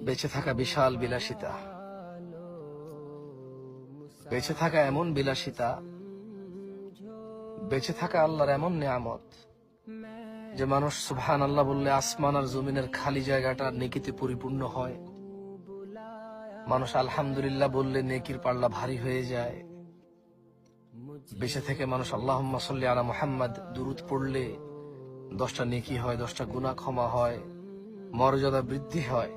বেঁচে থাকা বিশাল বিলাসিতা, বেঁচে থাকা এমন বিলাসিতা, বেঁচে থাকা আল্লাহর এমন নিয়ামত যে মানুষ সুবহানাল্লাহ বললে আসমান আর জমিনের খালি জায়গাটা নেকিতে পরিপূর্ণ হয়। মানুষ আলহামদুলিল্লাহ বললে নেকির পাল্লা ভারী হয়ে যায়। বেঁচে থেকে মানুষ আল্লাহুম্মা সাল্লি আলা মুহাম্মাদ দুরূদ পড়লে 10টা নেকি হয়, 10টা গুনাহ ক্ষমা হয়, মর্যাদা বৃদ্ধি হয়,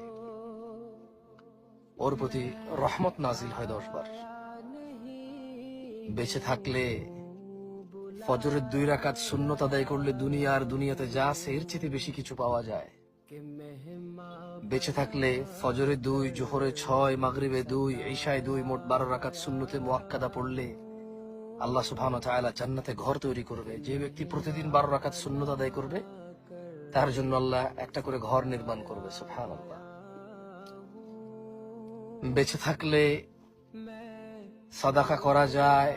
ওর প্রতি রহমত নাজিল হয় 10 বার। বেঁচে থাকলে ফজরের 2 রাকাত সুন্নত আদায় করলে দুনিয়া আর দুনিয়াতে যা আছে এর চেয়ে বেশি কিছু পাওয়া যায়। বেঁচে থাকলে ফজরে 2, জোহরে 6, মাগরিবে 2, ইশায় 2, মোট 12 রাকাত সুন্নতে মুআক্কাদা পড়লে আল্লাহ সুবহানাহু ওয়া তাআলা জান্নাতে ঘর তৈরি করবে। যে ব্যক্তি প্রতিদিন 12 রাকাত সুন্নত আদায় করবে তার জন্য আল্লাহ একটা করে ঘর নির্মাণ করবে। সুবহানাল্লাহ। বেঁচে থাকলে সাদাকা করা যায়,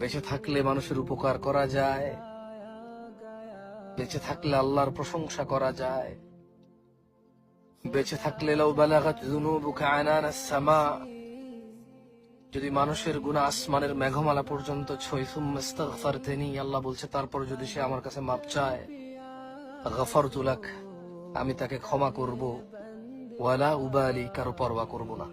বেঁচে থাকলে মানুষের উপকার করা যায়, বেঁচে থাকলে আল্লাহর প্রশংসা করা যায়, বেঁচে থাকলে লাউ বালাগাত যুনুবুকা আনানাস সামা, যদি মানুষের গুনাহ আসমানের মেঘমালা পর্যন্ত ছয়, সুম্মা ইস্তাগফারতানি, আল্লাহ বলছে তারপর যদি সে আমার কাছে মাপ চায়, গফারতু লাক, আমি তাকে ক্ষমা করব, ওয়ালা উবালি, কারো পরোয়া করব না।